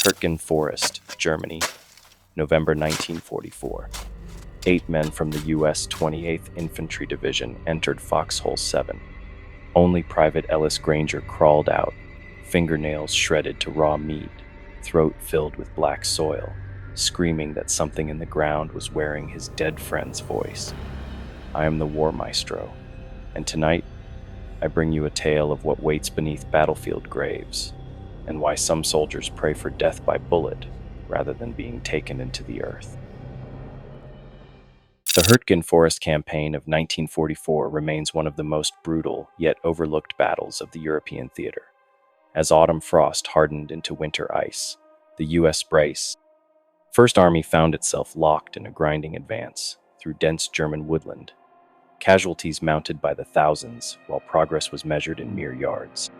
Hurtgen Forest, Germany, November 1944. 8 men from the U.S. 28th Infantry Division entered Foxhole 7. Only Private Ellis Granger crawled out, fingernails shredded to raw meat, throat filled with black soil, screaming that something in the ground was wearing his dead friend's voice. I am the War Maestro, and tonight I bring you a tale of what waits beneath battlefield graves, and why some soldiers pray for death by bullet rather than being taken into the earth. The Hurtgen Forest campaign of 1944 remains one of the most brutal yet overlooked battles of the European theater. As autumn frost hardened into winter ice, the U.S. First Army found itself locked in a grinding advance through dense German woodland, casualties mounted by the thousands while progress was measured in mere yards.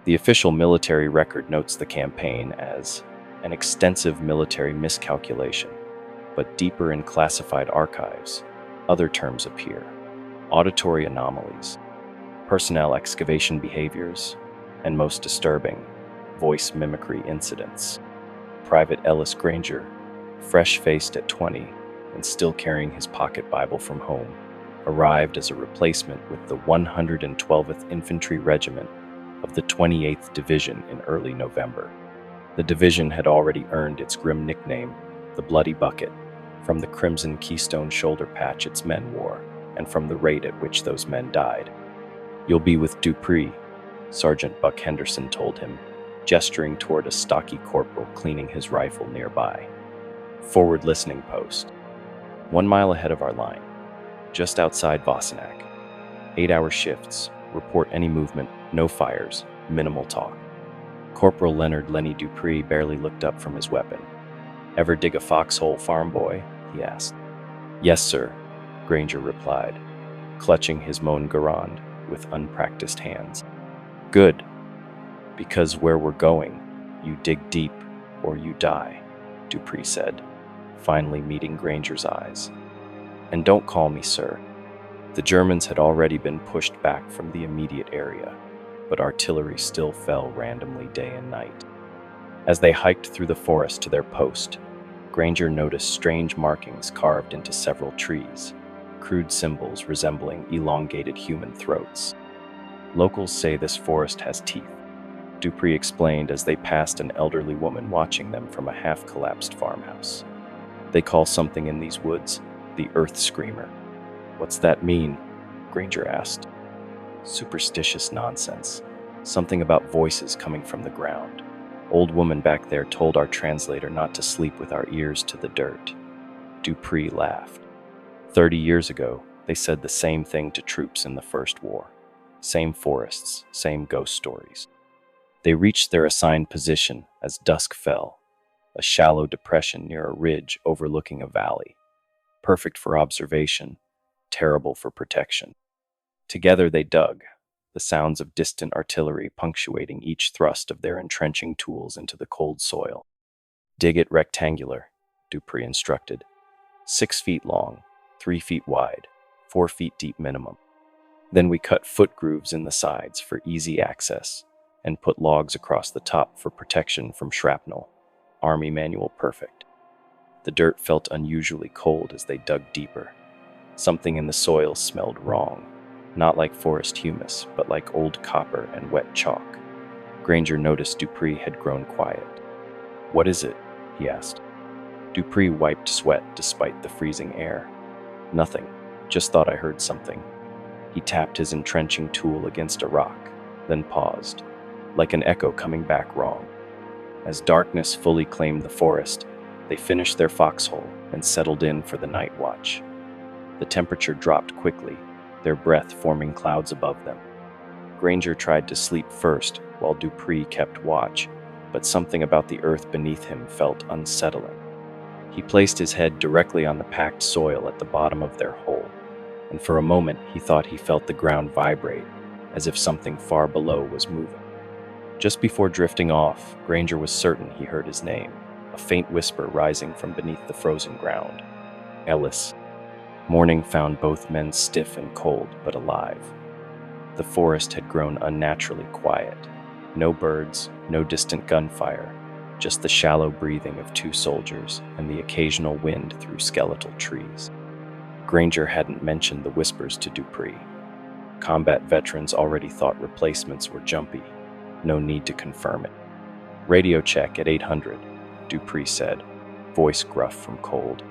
The official military record notes the campaign as an extensive military miscalculation, but deeper in classified archives, other terms appear: auditory anomalies, personnel excavation behaviors, and most disturbing, voice mimicry incidents. Private Ellis Granger, fresh-faced at 20 and still carrying his pocket Bible from home, arrived as a replacement with the 112th Infantry Regiment of the 28th Division in early November. The division had already earned its grim nickname, the Bloody Bucket, from the crimson keystone shoulder patch its men wore, and from the rate at which those men died. "You'll be with Dupree," Sergeant Buck Henderson told him, gesturing toward a stocky corporal cleaning his rifle nearby. "Forward listening post. 1 mile ahead of our line, just outside Wassenack. 8-hour shifts. Report any movement, no fires, minimal talk." Corporal Leonard Lenny Dupree barely looked up from his weapon. "Ever dig a foxhole, farm boy?" he asked. "Yes, sir," Granger replied, clutching his Mon Garand with unpracticed hands. "Good, because where we're going, you dig deep or you die," Dupree said, finally meeting Granger's eyes. "And don't call me sir." The Germans had already been pushed back from the immediate area, but artillery still fell randomly day and night. As they hiked through the forest to their post, Granger noticed strange markings carved into several trees, crude symbols resembling elongated human throats. "Locals say this forest has teeth," Dupree explained as they passed an elderly woman watching them from a half-collapsed farmhouse. "They call something in these woods the Earth Screamer." "What's that mean?" Granger asked. "Superstitious nonsense. Something about voices coming from the ground. Old woman back there told our translator not to sleep with our ears to the dirt." Dupree laughed. 30 years ago, they said the same thing to troops in the First War. Same forests, same ghost stories. They reached their assigned position as dusk fell, a shallow depression near a ridge overlooking a valley. Perfect for observation, terrible for protection. Together they dug, the sounds of distant artillery punctuating each thrust of their entrenching tools into the cold soil. "Dig it rectangular," Dupree instructed. 6 feet long, 3 feet wide, 4 feet deep minimum. Then we cut foot grooves in the sides for easy access and put logs across the top for protection from shrapnel. Army manual perfect. The dirt felt unusually cold as they dug deeper. Something in the soil smelled wrong, not like forest humus, but like old copper and wet chalk. Granger noticed Dupree had grown quiet. "What is it?" he asked. Dupree wiped sweat despite the freezing air. "Nothing, just thought I heard something." He tapped his entrenching tool against a rock, then paused, like an echo coming back wrong. As darkness fully claimed the forest, they finished their foxhole and settled in for the night watch. The temperature dropped quickly, their breath forming clouds above them. Granger tried to sleep first while Dupree kept watch, but something about the earth beneath him felt unsettling. He placed his head directly on the packed soil at the bottom of their hole, and for a moment he thought he felt the ground vibrate, as if something far below was moving. Just before drifting off, Granger was certain he heard his name, a faint whisper rising from beneath the frozen ground. "Ellis." Morning found both men stiff and cold, but alive. The forest had grown unnaturally quiet. No birds, no distant gunfire, just the shallow breathing of two soldiers and the occasional wind through skeletal trees. Granger hadn't mentioned the whispers to Dupree. Combat veterans already thought replacements were jumpy. No need to confirm it. "Radio check at 800, Dupree said, voice gruff from cold.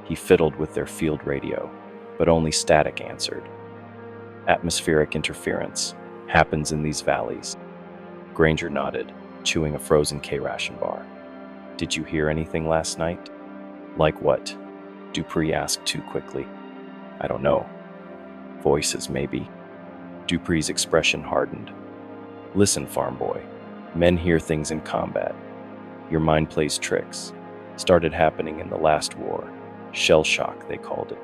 He fiddled with their field radio, but only static answered. "Atmospheric interference happens in these valleys." Granger nodded, chewing a frozen K-ration bar. "Did you hear anything last night?" "Like what?" Dupree asked too quickly. "I don't know. Voices, maybe." Dupree's expression hardened. "Listen, farm boy. Men hear things in combat. Your mind plays tricks. Started happening in the last war. Shell shock, they called it.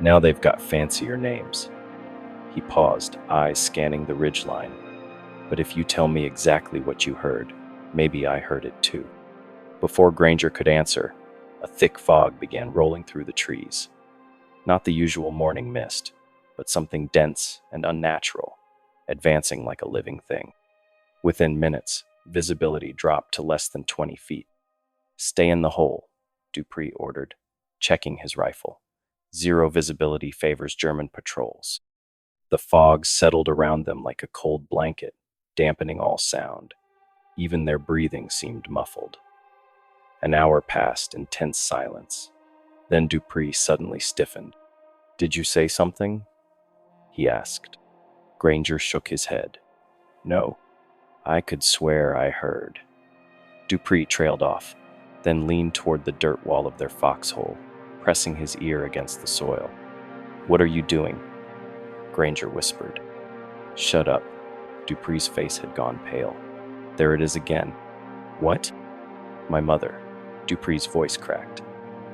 Now they've got fancier names." He paused, eyes scanning the ridgeline. "But if you tell me exactly what you heard, maybe I heard it too." Before Granger could answer, a thick fog began rolling through the trees. Not the usual morning mist, but something dense and unnatural, advancing like a living thing. Within minutes, visibility dropped to less than 20 feet. "Stay in the hole," Dupree ordered, checking his rifle. "Zero visibility favors German patrols." The fog settled around them like a cold blanket, dampening all sound. Even their breathing seemed muffled. An hour passed in tense silence. Then Dupree suddenly stiffened. "Did you say something?" he asked. Granger shook his head. "No, I could swear I heard." Dupree trailed off, then leaned toward the dirt wall of their foxhole, pressing his ear against the soil. "What are you doing?" Granger whispered. "Shut up." Dupree's face had gone pale. "There it is again." "What?" "My mother." Dupree's voice cracked.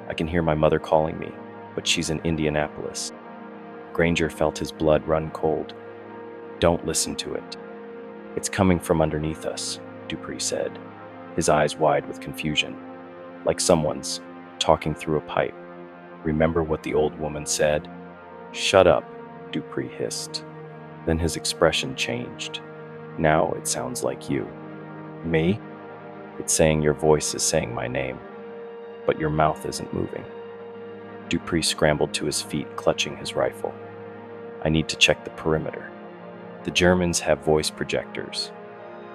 "I can hear my mother calling me, but she's in Indianapolis." Granger felt his blood run cold. "Don't listen to it." "It's coming from underneath us," Dupree said, his eyes wide with confusion, like someone's talking through a pipe. "Remember what the old woman said?" "Shut up," Dupree hissed. Then his expression changed. "Now it sounds like you." "Me?" "It's saying your voice is saying my name, but your mouth isn't moving." Dupree scrambled to his feet, clutching his rifle. "I need to check the perimeter. The Germans have voice projectors,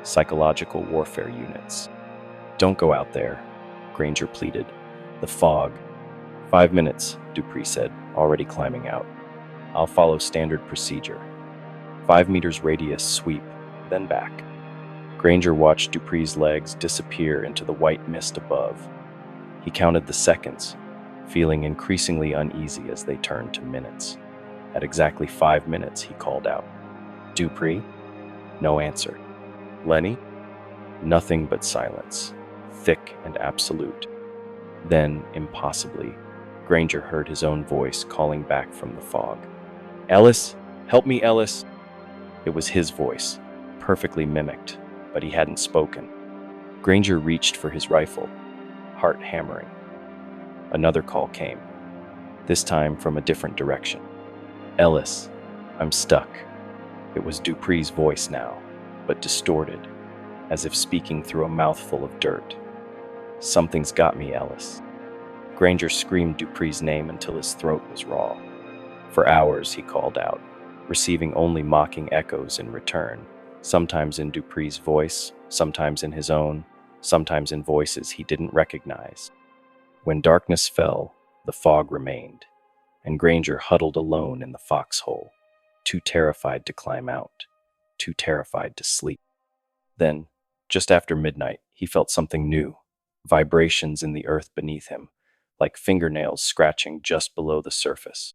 psychological warfare units." "Don't go out there," Granger pleaded. "The fog." "5 minutes," Dupree said, already climbing out. "I'll follow standard procedure. 5 meters radius sweep, then back." Granger watched Dupree's legs disappear into the white mist above. He counted the seconds, feeling increasingly uneasy as they turned to minutes. At exactly 5 minutes, he called out, "Dupree?" No answer. "Lenny?" Nothing but silence, thick and absolute. Then, impossibly, Granger heard his own voice calling back from the fog. "Ellis? Help me, Ellis!" It was his voice, perfectly mimicked, but he hadn't spoken. Granger reached for his rifle, heart hammering. Another call came, this time from a different direction. "Ellis, I'm stuck." It was Dupree's voice now, but distorted, as if speaking through a mouthful of dirt. "Something's got me, Ellis." Granger screamed Dupree's name until his throat was raw. For hours he called out, receiving only mocking echoes in return, sometimes in Dupree's voice, sometimes in his own, sometimes in voices he didn't recognize. When darkness fell, the fog remained, and Granger huddled alone in the foxhole, too terrified to climb out, too terrified to sleep. Then, just after midnight, he felt something new, vibrations in the earth beneath him, like fingernails scratching just below the surface.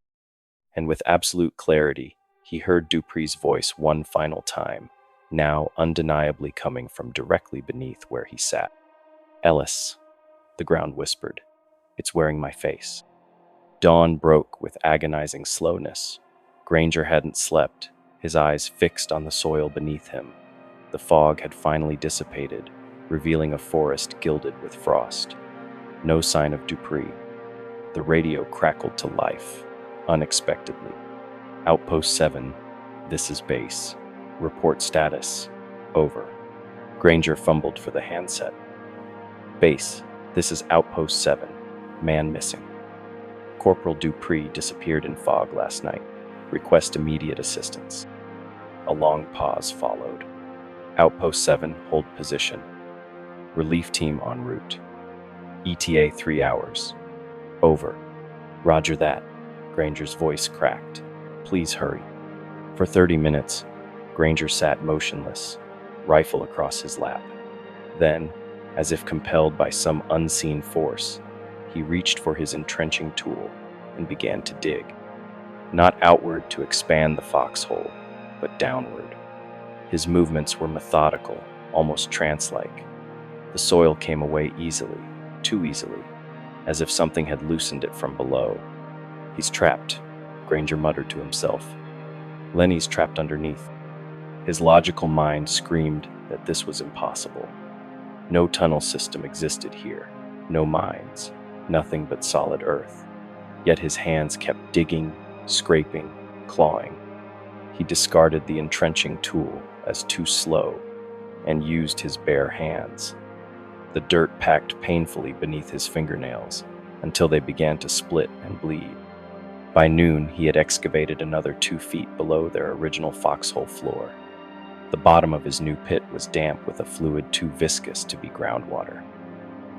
And with absolute clarity, he heard Dupree's voice one final time, now undeniably coming from directly beneath where he sat. "Ellis," the ground whispered, "it's wearing my face." Dawn broke with agonizing slowness. Granger hadn't slept, his eyes fixed on the soil beneath him. The fog had finally dissipated, revealing a forest gilded with frost. No sign of Dupree. The radio crackled to life, unexpectedly. "Outpost 7, this is base. Report status. Over." Granger fumbled for the handset. Base, this is Outpost 7. Man missing. Corporal Dupree disappeared in fog last night. Request immediate assistance. A long pause followed. Outpost 7, hold position. Relief team en route. ETA 3 hours. Over. Roger that. Granger's voice cracked. Please hurry. For 30 minutes, Granger sat motionless, rifle across his lap. Then, as if compelled by some unseen force, he reached for his entrenching tool and began to dig. Not outward to expand the foxhole, but downward. His movements were methodical, almost trance-like. The soil came away easily, too easily, as if something had loosened it from below. He's trapped, Granger muttered to himself. Lenny's trapped underneath. His logical mind screamed that this was impossible. No tunnel system existed here, no mines, nothing but solid earth. Yet his hands kept digging, scraping, clawing. He discarded the entrenching tool as too slow and used his bare hands. The dirt packed painfully beneath his fingernails until they began to split and bleed. By noon, he had excavated another 2 feet below their original foxhole floor. The bottom of his new pit was damp with a fluid too viscous to be groundwater.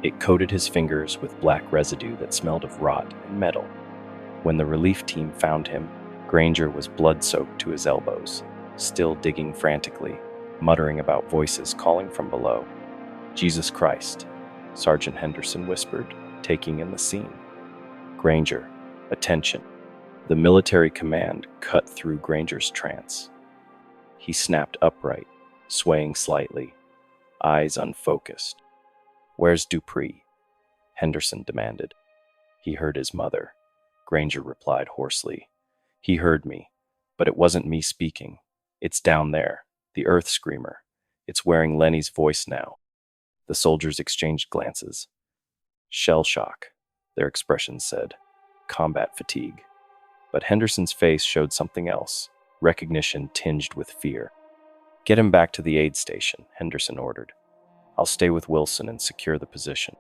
It coated his fingers with black residue that smelled of rot and metal. When the relief team found him, Granger was blood-soaked to his elbows, still digging frantically, muttering about voices calling from below. Jesus Christ, Sergeant Henderson whispered, taking in the scene. Granger, attention. The military command cut through Granger's trance. He snapped upright, swaying slightly, eyes unfocused. Where's Dupree? Henderson demanded. He heard his mother. Granger replied hoarsely. He heard me, but it wasn't me speaking. It's down there, the Earth Screamer. It's wearing Lenny's voice now. The soldiers exchanged glances. Shell shock, their expressions said. Combat fatigue. But Henderson's face showed something else, recognition tinged with fear. Get him back to the aid station, Henderson ordered. I'll stay with Wilson and secure the position.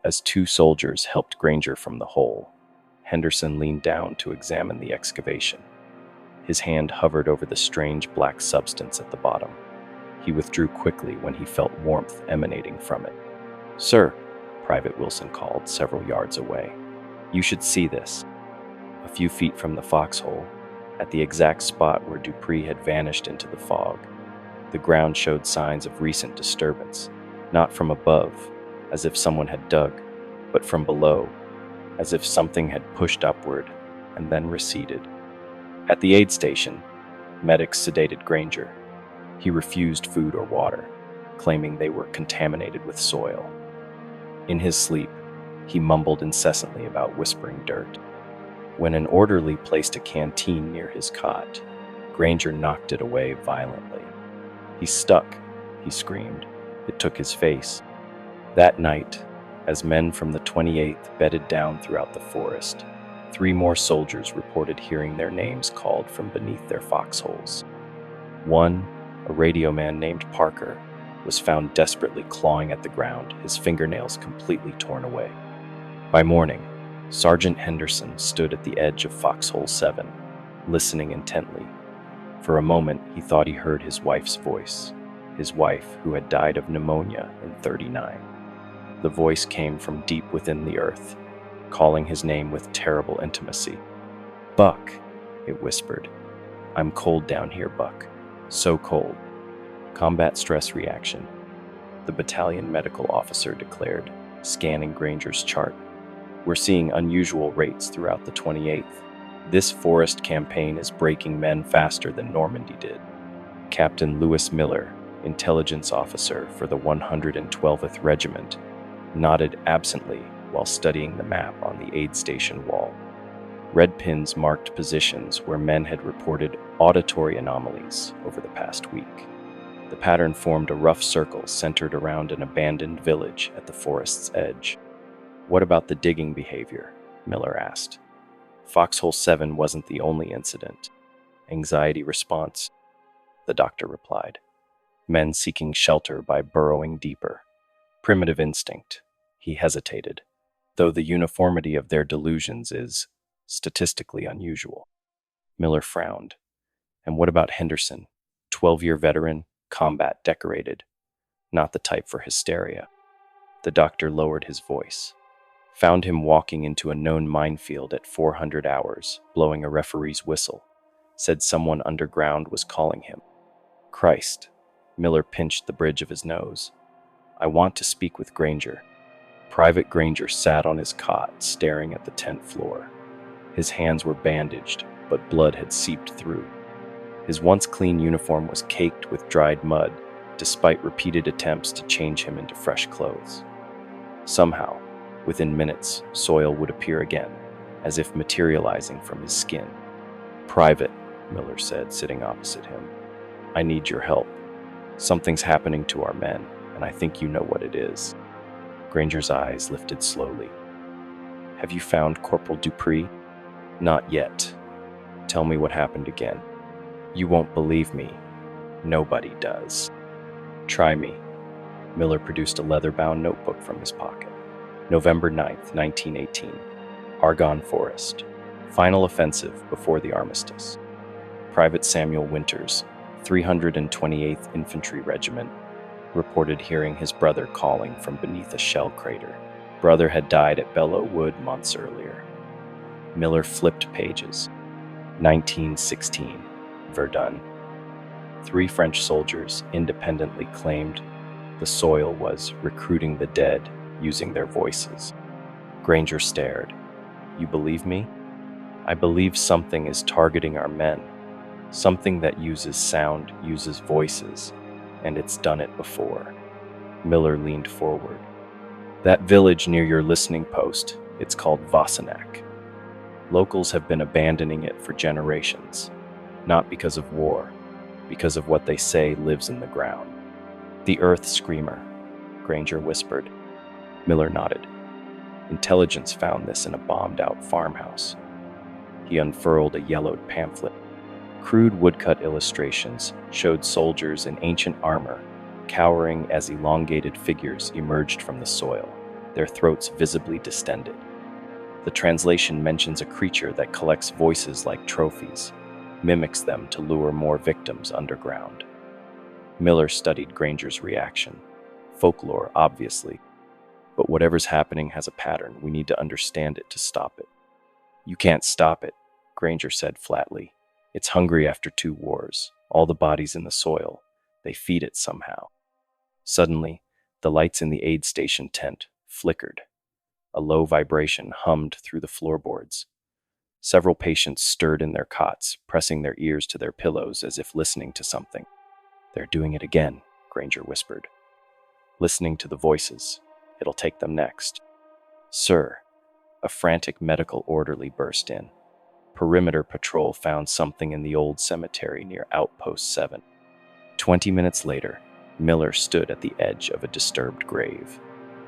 As 2 soldiers helped Granger from the hole, Henderson leaned down to examine the excavation. His hand hovered over the strange black substance at the bottom. He withdrew quickly when he felt warmth emanating from it. Sir, Private Wilson called several yards away. You should see this. A few feet from the foxhole, at the exact spot where Dupree had vanished into the fog, the ground showed signs of recent disturbance, not from above, as if someone had dug, but from below, as if something had pushed upward and then receded. At the aid station, medics sedated Granger. He refused food or water, claiming they were contaminated with soil. In his sleep, he mumbled incessantly about whispering dirt. When an orderly placed a canteen near his cot, Granger knocked it away violently. He stuck, he screamed. It took his face. That night, as men from the 28th bedded down throughout the forest, 3 more soldiers reported hearing their names called from beneath their foxholes. One, a radio man named Parker, was found desperately clawing at the ground, his fingernails completely torn away. By morning, Sergeant Henderson stood at the edge of Foxhole 7, listening intently. For a moment, he thought he heard his wife's voice, his wife who had died of pneumonia in '39. The voice came from deep within the earth, calling his name with terrible intimacy. Buck, it whispered. I'm cold down here, Buck. So cold. Combat stress reaction, the battalion medical officer declared, scanning Granger's chart. We're seeing unusual rates throughout the 28th. This forest campaign is breaking men faster than Normandy did. Captain Lewis Miller, intelligence officer for the 112th Regiment, nodded absently while studying the map on the aid station wall. Red pins marked positions where men had reported auditory anomalies over the past week. The pattern formed a rough circle centered around an abandoned village at the forest's edge. What about the digging behavior? Miller asked. Foxhole 7 wasn't the only incident. Anxiety response, the doctor replied. Men seeking shelter by burrowing deeper. Primitive instinct. He hesitated, though the uniformity of their delusions is statistically unusual. Miller frowned. And what about Henderson? 12-year veteran, combat decorated. Not the type for hysteria. The doctor lowered his voice. Found him walking into a known minefield at 400 hours, blowing a referee's whistle. Said someone underground was calling him. Christ. Miller pinched the bridge of his nose. I want to speak with Granger. Private Granger sat on his cot, staring at the tent floor. His hands were bandaged, but blood had seeped through. His once clean uniform was caked with dried mud, despite repeated attempts to change him into fresh clothes. Somehow, within minutes, soil would appear again, as if materializing from his skin. Private, Miller said, sitting opposite him. I need your help. Something's happening to our men, and I think you know what it is. Granger's eyes lifted slowly. Have you found Corporal Dupree? Not yet. Tell me what happened again. You won't believe me. Nobody does. Try me. Miller produced a leather-bound notebook from his pocket. November 9th, 1918. Hurtgen Forest. Final offensive before the armistice. Private Samuel Winters, 328th Infantry Regiment, reported hearing his brother calling from beneath a shell crater. Brother had died at Belleau Wood months earlier. Miller flipped pages. 1916. Verdun. 3 French soldiers independently claimed the soil was recruiting the dead using their voices. Granger stared. You believe me? I believe something is targeting our men. Something that uses sound, uses voices, and it's done it before. Miller leaned forward. That village near your listening post, it's called Wassenack. Locals have been abandoning it for generations, not because of war, because of what they say lives in the ground. The Earth Screamer, Granger whispered. Miller nodded. Intelligence found this in a bombed-out farmhouse. He unfurled a yellowed pamphlet. Crude woodcut illustrations showed soldiers in ancient armor, cowering as elongated figures emerged from the soil, their throats visibly distended. The translation mentions a creature that collects voices like trophies, mimics them to lure more victims underground. Miller studied Granger's reaction. Folklore, obviously. But whatever's happening has a pattern. We need to understand it to stop it. You can't stop it, Granger said flatly. It's hungry after 2 wars. All the bodies in the soil. They feed it somehow. Suddenly, the lights in the aid station tent flickered. A low vibration hummed through the floorboards. Several patients stirred in their cots, pressing their ears to their pillows as if listening to something. They're doing it again, Granger whispered. Listening to the voices. It'll take them next. Sir, a frantic medical orderly burst in. Perimeter patrol found something in the old cemetery near Outpost 7. 20 minutes later, Miller stood at the edge of a disturbed grave.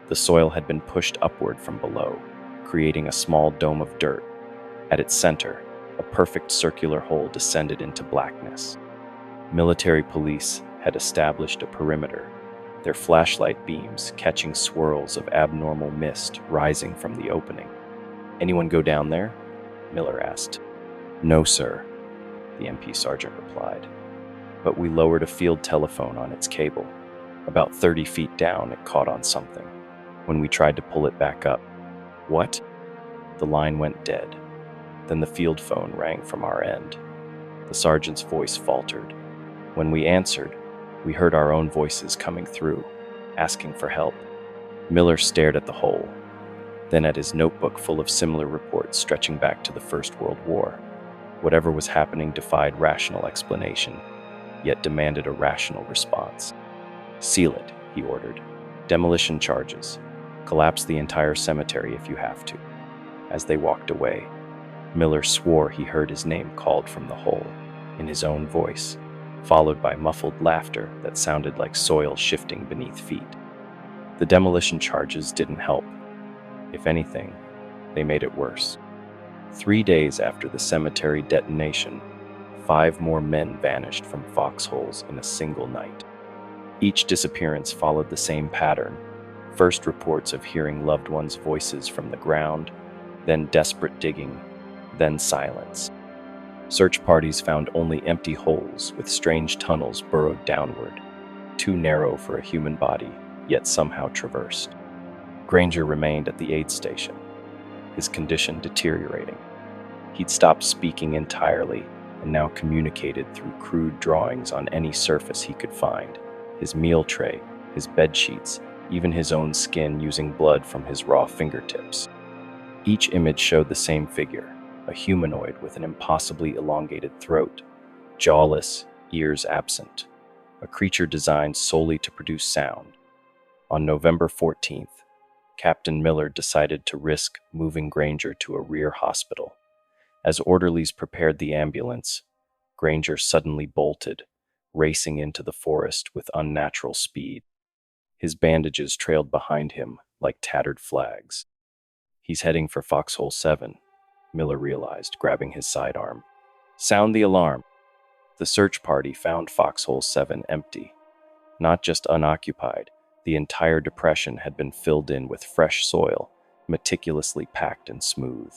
The soil had been pushed upward from below, creating a small dome of dirt. At its center, a perfect circular hole descended into blackness. Military police had established a perimeter, their flashlight beams catching swirls of abnormal mist rising from the opening. Anyone go down there? Miller asked. No, sir, the MP sergeant replied. But we lowered a field telephone on its cable. About 30 feet down, it caught on something. When we tried to pull it back up, what? The line went dead. Then the field phone rang from our end. The sergeant's voice faltered. When we answered, we heard our own voices coming through, asking for help. Miller stared at the hole, then at his notebook full of similar reports stretching back to the First World War. Whatever was happening defied rational explanation, yet demanded a rational response. Seal it, he ordered. Demolition charges. Collapse the entire cemetery if you have to. As they walked away, Miller swore he heard his name called from the hole, in his own voice, followed by muffled laughter that sounded like soil shifting beneath feet. The demolition charges didn't help. If anything, they made it worse. 3 days after the cemetery detonation, 5 more men vanished from foxholes in a single night. Each disappearance followed the same pattern. First reports of hearing loved ones' voices from the ground, then desperate digging, then silence. Search parties found only empty holes with strange tunnels burrowed downward, too narrow for a human body, yet somehow traversed. Granger remained at the aid station, his condition deteriorating. He'd stopped speaking entirely and now communicated through crude drawings on any surface he could find: his meal tray, his bed sheets, even his own skin, using blood from his raw fingertips. Each image showed the same figure, a humanoid with an impossibly elongated throat, jawless, ears absent, a creature designed solely to produce sound. On November 14th, Captain Miller decided to risk moving Granger to a rear hospital. As orderlies prepared the ambulance, Granger suddenly bolted, racing into the forest with unnatural speed. His bandages trailed behind him like tattered flags. "He's heading for Foxhole 7, Miller realized, grabbing his sidearm. "Sound the alarm." The search party found Foxhole 7 empty. Not just unoccupied, the entire depression had been filled in with fresh soil, meticulously packed and smooth.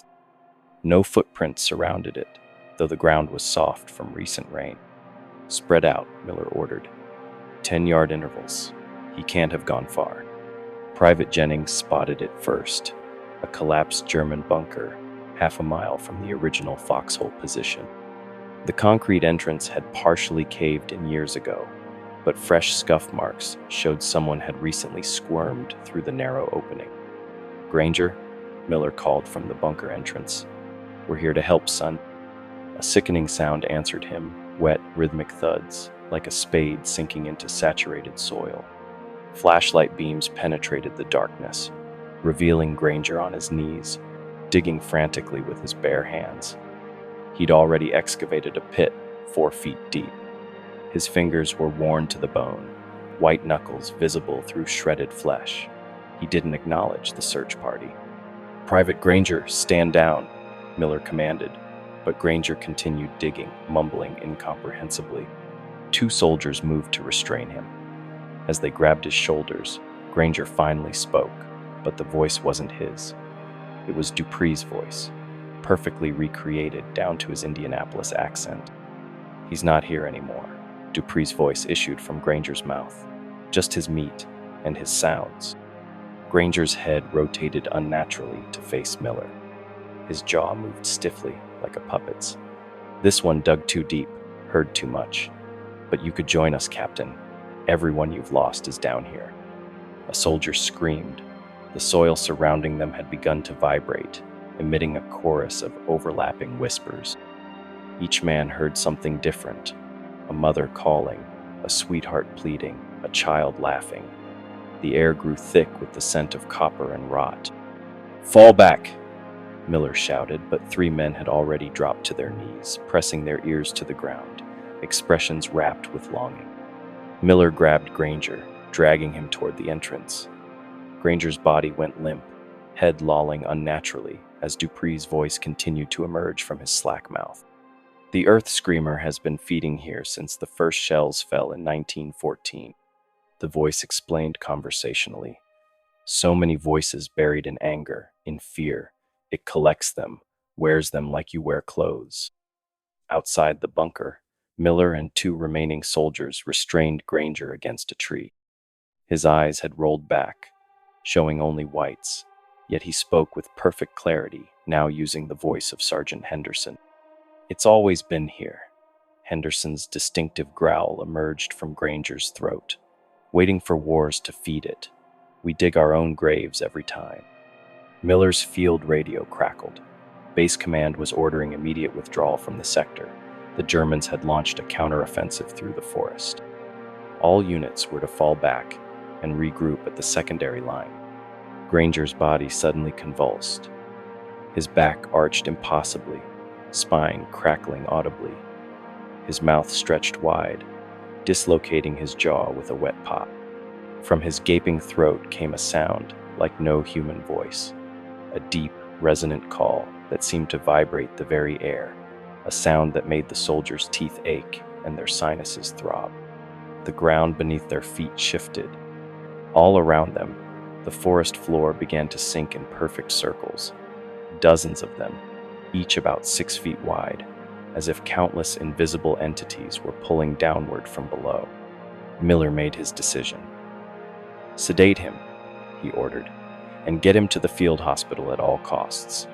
No footprints surrounded it, though the ground was soft from recent rain. "Spread out," Miller ordered. 10-yard intervals. He can't have gone far. Private Jennings spotted it first, a collapsed German bunker, half a mile from the original Foxhole position. The concrete entrance had partially caved in years ago, but fresh scuff marks showed someone had recently squirmed through the narrow opening. "Granger," Miller called from the bunker entrance. "We're here to help, son." A sickening sound answered him, wet, rhythmic thuds, like a spade sinking into saturated soil. Flashlight beams penetrated the darkness, revealing Granger on his knees, digging frantically with his bare hands. He'd already excavated a pit 4 feet deep. His fingers were worn to the bone, white knuckles visible through shredded flesh. He didn't acknowledge the search party. "Private Granger, stand down," Miller commanded, but Granger continued digging, mumbling incomprehensibly. 2 soldiers moved to restrain him. As they grabbed his shoulders, Granger finally spoke, but the voice wasn't his. It was Dupree's voice, perfectly recreated down to his Indianapolis accent. "He's not here anymore," Dupree's voice issued from Granger's mouth. "Just his meat and his sounds." Granger's head rotated unnaturally to face Miller. His jaw moved stiffly, like a puppet's. "This one dug too deep, heard too much. But you could join us, Captain. Everyone you've lost is down here." A soldier screamed. The soil surrounding them had begun to vibrate, emitting a chorus of overlapping whispers. Each man heard something different: a mother calling, a sweetheart pleading, a child laughing. The air grew thick with the scent of copper and rot. "Fall back!" Miller shouted, but 3 men had already dropped to their knees, pressing their ears to the ground, expressions wrapped with longing. Miller grabbed Granger, dragging him toward the entrance. Granger's body went limp, head lolling unnaturally as Dupree's voice continued to emerge from his slack mouth. "The Earth Screamer has been feeding here since the first shells fell in 1914, the voice explained conversationally. "So many voices buried in anger, in fear. It collects them, wears them like you wear clothes." Outside the bunker, Miller and 2 remaining soldiers restrained Granger against a tree. His eyes had rolled back, showing only whites, yet he spoke with perfect clarity, now using the voice of Sergeant Henderson. "It's always been here." Henderson's distinctive growl emerged from Granger's throat. "Waiting for wars to feed it. We dig our own graves every time." Miller's field radio crackled. Base Command was ordering immediate withdrawal from the sector. The Germans had launched a counteroffensive through the forest. All units were to fall back and regroup at the secondary line. Granger's body suddenly convulsed. His back arched impossibly, spine crackling audibly. His mouth stretched wide, dislocating his jaw with a wet pop. From his gaping throat came a sound like no human voice, a deep, resonant call that seemed to vibrate the very air, a sound that made the soldiers' teeth ache and their sinuses throb. The ground beneath their feet shifted. All around them, The forest floor began to sink in perfect circles, dozens of them, each about 6 feet wide, as if countless invisible entities were pulling downward from below. Miller made his decision. "Sedate him," he ordered, "and get him to the field hospital at all costs.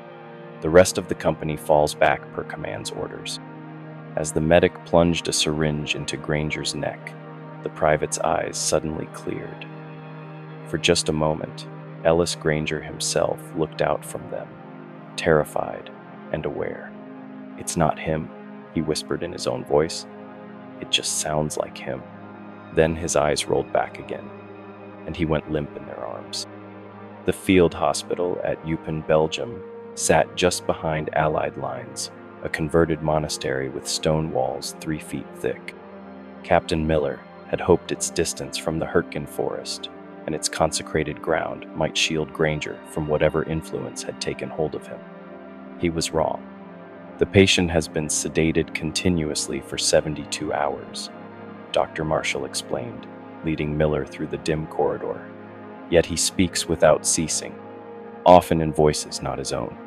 The rest of the company falls back per command's orders." As the medic plunged a syringe into Granger's neck, the private's eyes suddenly cleared. For just a moment, Ellis Granger himself looked out from them, terrified and aware. "It's not him," he whispered in his own voice. "It just sounds like him." Then his eyes rolled back again, and he went limp in their arms. The field hospital at Eupen, Belgium, sat just behind Allied lines, a converted monastery with stone walls 3 feet thick. Captain Miller had hoped its distance from the Hurtgen Forest and its consecrated ground might shield Granger from whatever influence had taken hold of him. He was wrong. "The patient has been sedated continuously for 72 hours, Dr. Marshall explained, leading Miller through the dim corridor. "Yet he speaks without ceasing, often in voices not his own."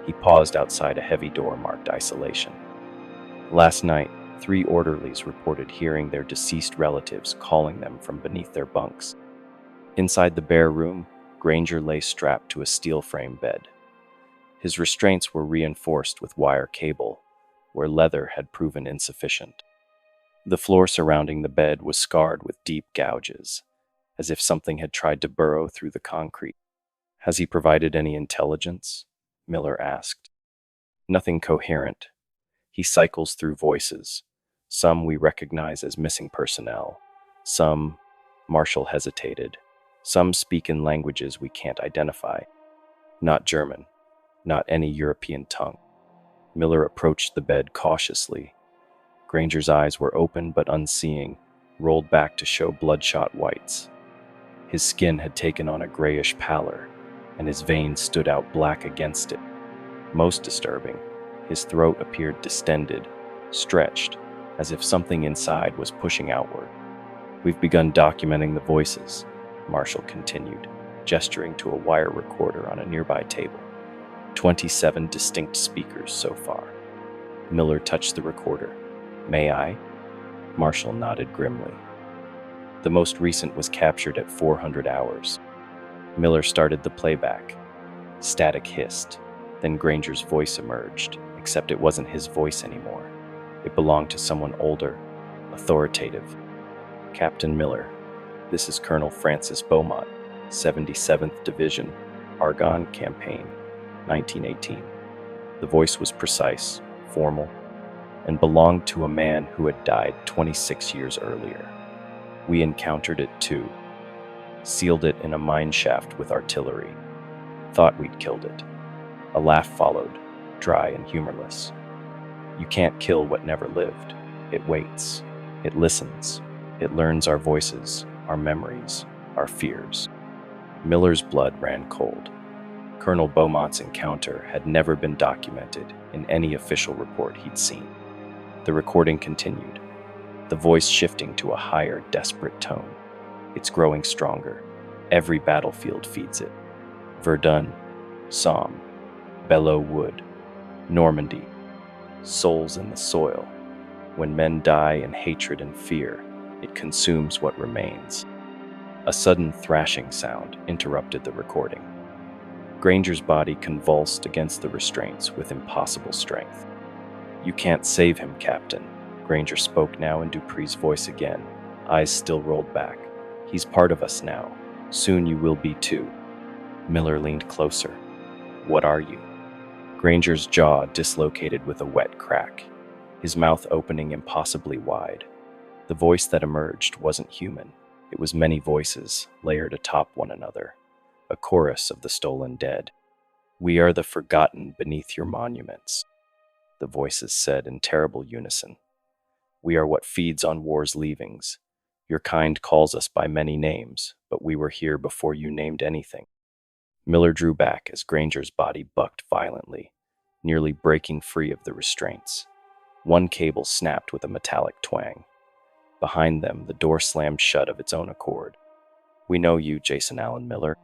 He paused outside a heavy door marked isolation. Last night, 3 orderlies reported hearing their deceased relatives calling them from beneath their bunks. Inside the bare room, Granger lay strapped to a steel frame bed. His restraints were reinforced with wire cable, where leather had proven insufficient. The floor surrounding the bed was scarred with deep gouges, as if something had tried to burrow through the concrete. "Has he provided any intelligence?" Miller asked. "Nothing coherent. He cycles through voices. Some we recognize as missing personnel. Some," Marshall hesitated, "some speak in languages we can't identify. Not German, not any European tongue." Miller approached the bed cautiously. Granger's eyes were open but unseeing, rolled back to show bloodshot whites. His skin had taken on a grayish pallor, and his veins stood out black against it. Most disturbing, his throat appeared distended, stretched, as if something inside was pushing outward. "We've begun documenting the voices," Marshall continued, gesturing to a wire recorder on a nearby table. 27 distinct speakers so far. Miller touched the recorder. "May I?" Marshall nodded grimly. The most recent was captured at 400 hours. Miller started the playback. Static hissed. Then Granger's voice emerged, except it wasn't his voice anymore. It belonged to someone older, authoritative. "Captain Miller, this is Colonel Francis Beaumont, 77th Division, Argonne Campaign, 1918. The voice was precise, formal, and belonged to a man who had died 26 years earlier. We encountered it too. Sealed it in a mine shaft with artillery. Thought we'd killed it." A laugh followed, dry and humorless. "You can't kill what never lived. It waits. It listens. It learns our voices, our memories, our fears." Miller's blood ran cold. Colonel Beaumont's encounter had never been documented in any official report he'd seen. The recording continued, the voice shifting to a higher, desperate tone. It's growing stronger. Every battlefield feeds it. Verdun, Somme, Belleau Wood, Normandy. Souls in the soil. When men die in hatred and fear, it consumes what remains. A sudden thrashing sound interrupted the recording. Granger's body convulsed against the restraints with impossible strength. "You can't save him, Captain." Granger spoke now in Dupree's voice again, eyes still rolled back. "He's part of us now. Soon you will be too." Miller leaned closer. "What are you?" Granger's jaw dislocated with a wet crack, his mouth opening impossibly wide. The voice that emerged wasn't human. It was many voices, layered atop one another. A chorus of the stolen dead. "We are the forgotten beneath your monuments," the voices said in terrible unison. "We are what feeds on war's leavings. Your kind calls us by many names, but we were here before you named anything." Miller drew back as Granger's body bucked violently, nearly breaking free of the restraints. One cable snapped with a metallic twang. Behind them, the door slammed shut of its own accord. "We know you, Jason Allen Miller,"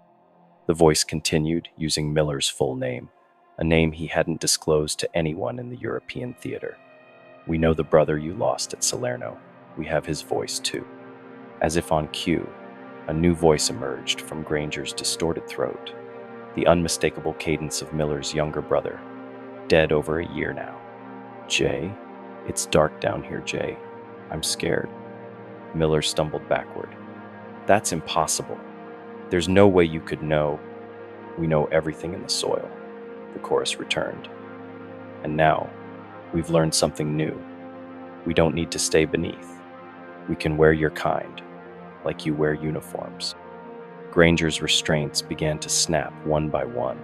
The voice continued, using Miller's full name, a name he hadn't disclosed to anyone in the European theater. "We know the brother you lost at Salerno. We have his voice too." As if on cue, a new voice emerged from Granger's distorted throat, the unmistakable cadence of Miller's younger brother, dead over a year now. "Jay, it's dark down here, Jay. I'm scared." Miller stumbled backward. "That's impossible. There's no way you could know." "We know everything in the soil," the chorus returned. "And now, we've learned something new. We don't need to stay beneath. We can wear your kind, like you wear uniforms." Granger's restraints began to snap one by one.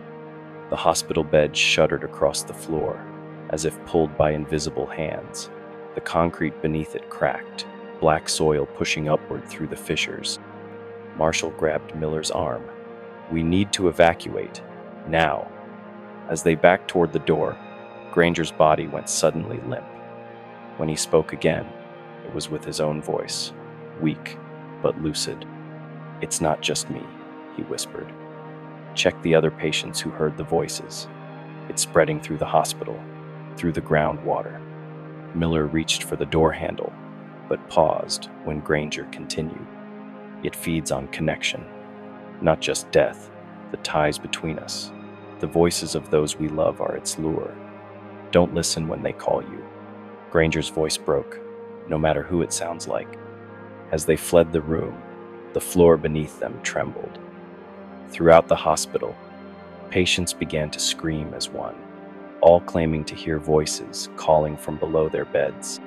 The hospital bed shuddered across the floor, as if pulled by invisible hands. The concrete beneath it cracked, black soil pushing upward through the fissures. Marshall grabbed Miller's arm. "We need to evacuate, now." As they backed toward the door, Granger's body went suddenly limp. When he spoke again, it was with his own voice, weak but lucid. "It's not just me," he whispered. "Check the other patients who heard the voices. It's spreading through the hospital, through the groundwater." Miller reached for the door handle, but paused when Granger continued. "It feeds on connection, not just death, the ties between us. The voices of those we love are its lure. Don't listen when they call you." Granger's voice broke, no matter who it sounds like. As they fled the room, the floor beneath them trembled. Throughout the hospital, patients began to scream as one, all claiming to hear voices calling from below their beds.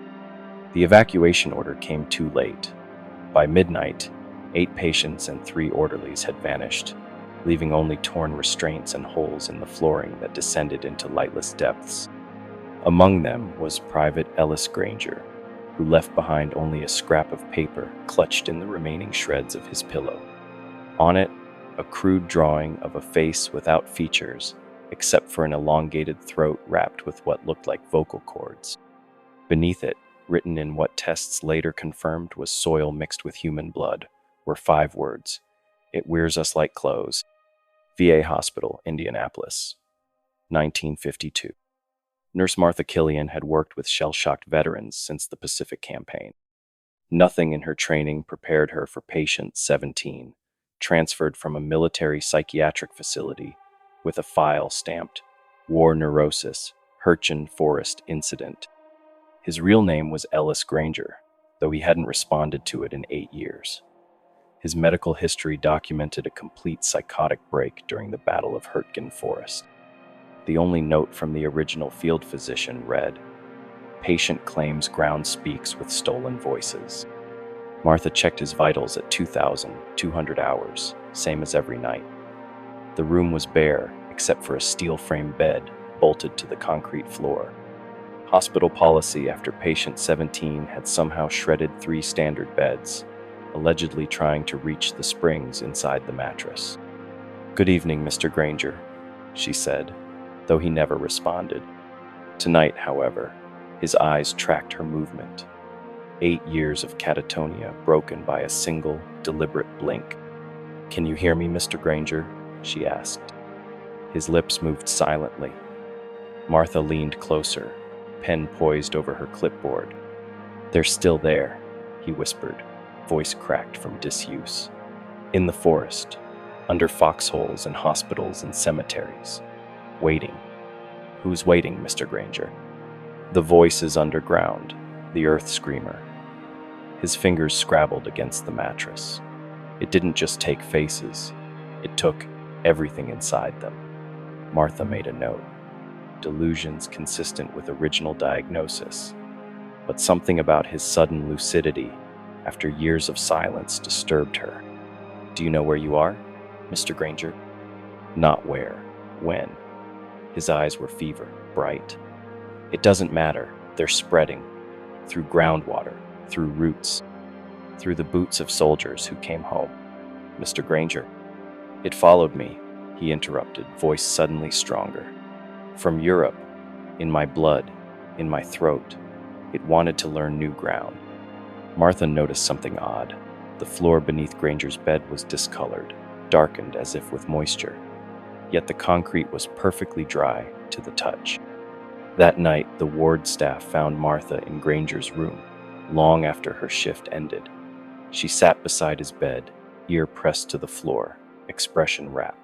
The evacuation order came too late. By midnight, 8 patients and 3 orderlies had vanished, leaving only torn restraints and holes in the flooring that descended into lightless depths. Among them was Private Ellis Granger, who left behind only a scrap of paper clutched in the remaining shreds of his pillow. On it, a crude drawing of a face without features, except for an elongated throat wrapped with what looked like vocal cords. Beneath it, written in what tests later confirmed was soil mixed with human blood, were 5 words: "It wears us like clothes. VA Hospital, Indianapolis, 1952. Nurse Martha Killian had worked with shell-shocked veterans since the Pacific Campaign. Nothing in her training prepared her for patient 17, transferred from a military psychiatric facility with a file stamped "War Neurosis, Hurtgen Forest Incident." His real name was Ellis Granger, though he hadn't responded to it in 8 years. His medical history documented a complete psychotic break during the Battle of Hurtgen Forest. The only note from the original field physician read, "Patient claims ground speaks with stolen voices." Martha checked his vitals at 2,200 hours, same as every night. The room was bare, except for a steel-frame bed bolted to the concrete floor. Hospital policy after patient 17 had somehow shredded 3 standard beds, allegedly trying to reach the springs inside the mattress. "Good evening, Mr. Granger," she said, though he never responded. Tonight, however, his eyes tracked her movement. 8 years of catatonia broken by a single, deliberate blink. "Can you hear me, Mr. Granger?" she asked. His lips moved silently. Martha leaned closer, pen poised over her clipboard. "They're still there," he whispered, voice cracked from disuse. "In the forest, under foxholes and hospitals and cemeteries. Waiting." "Who's waiting, Mr. Granger?" "The voice is underground, the earth screamer." His fingers scrabbled against the mattress. It didn't just take faces, it took everything inside them. Martha made a note. Delusions consistent with original diagnosis. But something about his sudden lucidity, after years of silence, disturbed her. "Do you know where you are, Mr. Granger?" "Not where, when." His eyes were fever, bright. "It doesn't matter. They're spreading. Through groundwater, through roots, through the boots of soldiers who came home. Mr. Granger." "It followed me," he interrupted, voice suddenly stronger. "From Europe, in my blood, in my throat. It wanted to learn new ground." Martha noticed something odd. The floor beneath Granger's bed was discolored, darkened as if with moisture, yet the concrete was perfectly dry to the touch. That night, the ward staff found Martha in Granger's room, long after her shift ended. She sat beside his bed, ear pressed to the floor, expression rapt.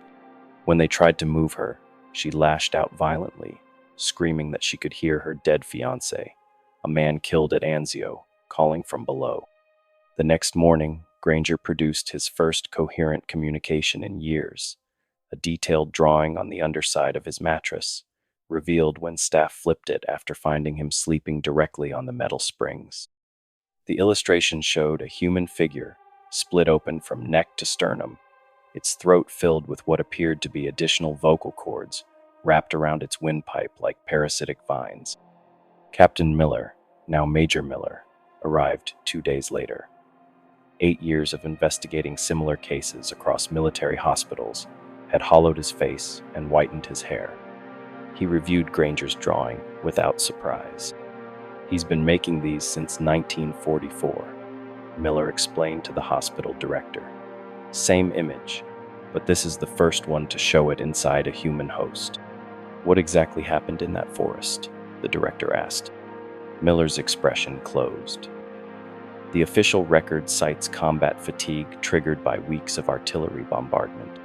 When they tried to move her, she lashed out violently, screaming that she could hear her dead fiancé, a man killed at Anzio, calling from below. The next morning, Granger produced his first coherent communication in years. A detailed drawing on the underside of his mattress, revealed when staff flipped it after finding him sleeping directly on the metal springs. The illustration showed a human figure, split open from neck to sternum, its throat filled with what appeared to be additional vocal cords, wrapped around its windpipe like parasitic vines. Captain Miller, now Major Miller, arrived 2 days later. 8 years of investigating similar cases across military hospitals had hollowed his face and whitened his hair. He reviewed Granger's drawing without surprise. "He's been making these since 1944, Miller explained to the hospital director. "Same image, but this is the first one to show it inside a human host." "What exactly happened in that forest?" the director asked. Miller's expression closed. "The official record cites combat fatigue triggered by weeks of artillery bombardment.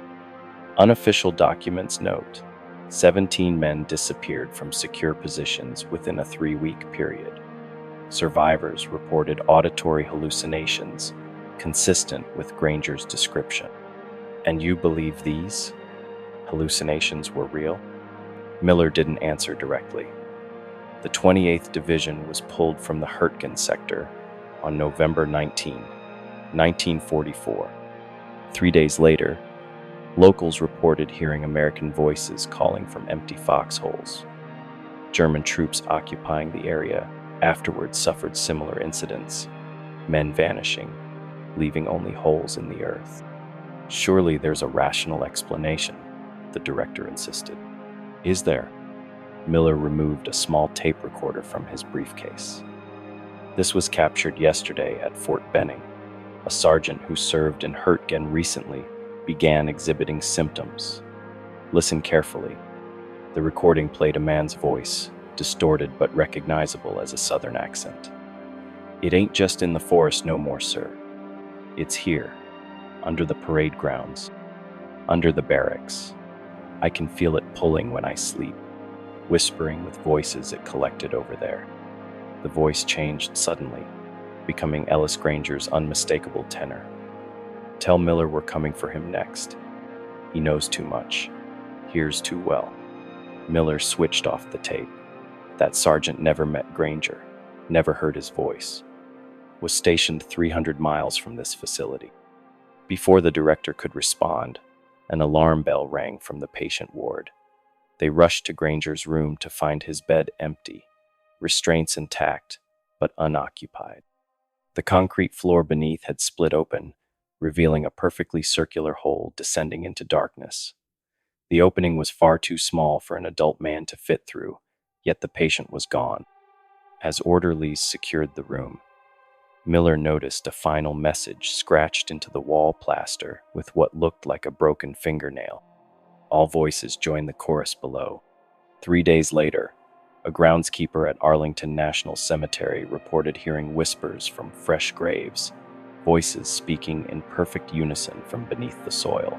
Unofficial documents note 17 men disappeared from secure positions within a 3-week period. Survivors reported auditory hallucinations consistent with Granger's description." "And you believe these hallucinations were real?" Miller didn't answer directly. The 28th Division was pulled from the Hurtgen sector on November 19, 1944. 3 days later, locals reported hearing American voices calling from empty foxholes. German troops occupying the area afterwards suffered similar incidents, men vanishing, leaving only holes in the earth. "Surely there's a rational explanation," the director insisted. "Is there?" Miller removed a small tape recorder from his briefcase. "This was captured yesterday at Fort Benning. A sergeant who served in Hurtgen recently began exhibiting symptoms. Listen carefully." The recording played a man's voice, distorted but recognizable as a southern accent. "It ain't just in the forest no more, sir. It's here, under the parade grounds, under the barracks. I can feel it pulling when I sleep, whispering with voices it collected over there." The voice changed suddenly, becoming Ellis Granger's unmistakable tenor. "Tell Miller we're coming for him next. He knows too much, hears too well." Miller switched off the tape. That sergeant never met Granger, never heard his voice, was stationed 300 miles from this facility. Before the director could respond, an alarm bell rang from the patient ward. They rushed to Granger's room to find his bed empty, restraints intact, but unoccupied. The concrete floor beneath had split open, revealing a perfectly circular hole descending into darkness. The opening was far too small for an adult man to fit through, yet the patient was gone. As orderlies secured the room, Miller noticed a final message scratched into the wall plaster with what looked like a broken fingernail. All voices joined the chorus below. 3 days later, a groundskeeper at Arlington National Cemetery reported hearing whispers from fresh graves, voices speaking in perfect unison from beneath the soil.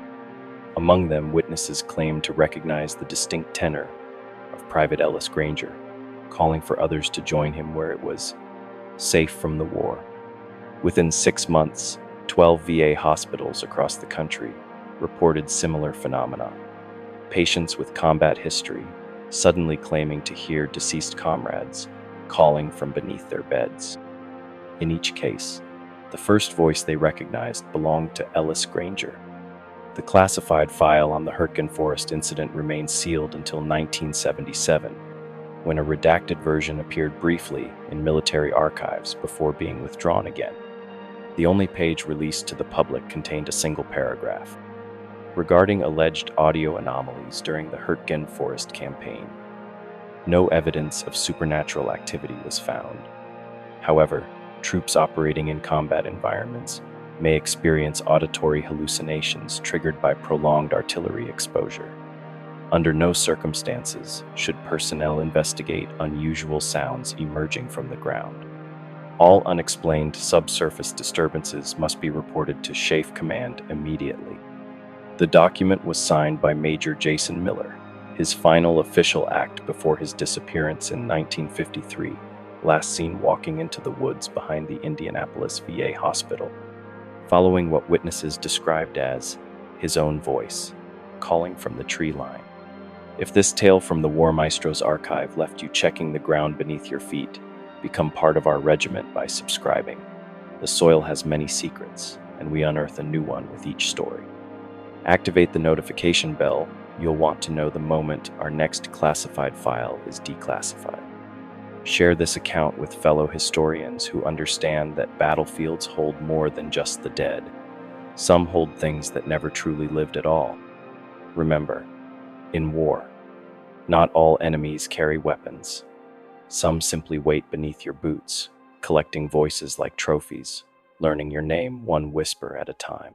Among them, witnesses claimed to recognize the distinct tenor of Private Ellis Granger, calling for others to join him where it was safe from the war. Within 6 months, 12 VA hospitals across the country reported similar phenomena. Patients with combat history suddenly claiming to hear deceased comrades calling from beneath their beds. In each case, the first voice they recognized belonged to Ellis Granger. The classified file on the Hurtgen Forest incident remained sealed until 1977, when a redacted version appeared briefly in military archives before being withdrawn again. The only page released to the public contained a single paragraph regarding alleged audio anomalies during the Hurtgen Forest campaign. No evidence of supernatural activity was found. However, troops operating in combat environments may experience auditory hallucinations triggered by prolonged artillery exposure. Under no circumstances should personnel investigate unusual sounds emerging from the ground. All unexplained subsurface disturbances must be reported to SHAFE Command immediately. The document was signed by Major Jason Miller, his final official act before his disappearance in 1953, last seen walking into the woods behind the Indianapolis VA hospital, following what witnesses described as his own voice, calling from the tree line. If this tale from the War Maestro's archive left you checking the ground beneath your feet, become part of our regiment by subscribing. The soil has many secrets, and we unearth a new one with each story. Activate the notification bell. You'll want to know the moment our next classified file is declassified. Share this account with fellow historians who understand that battlefields hold more than just the dead. Some hold things that never truly lived at all. Remember, in war, not all enemies carry weapons. Some simply wait beneath your boots, collecting voices like trophies, learning your name one whisper at a time.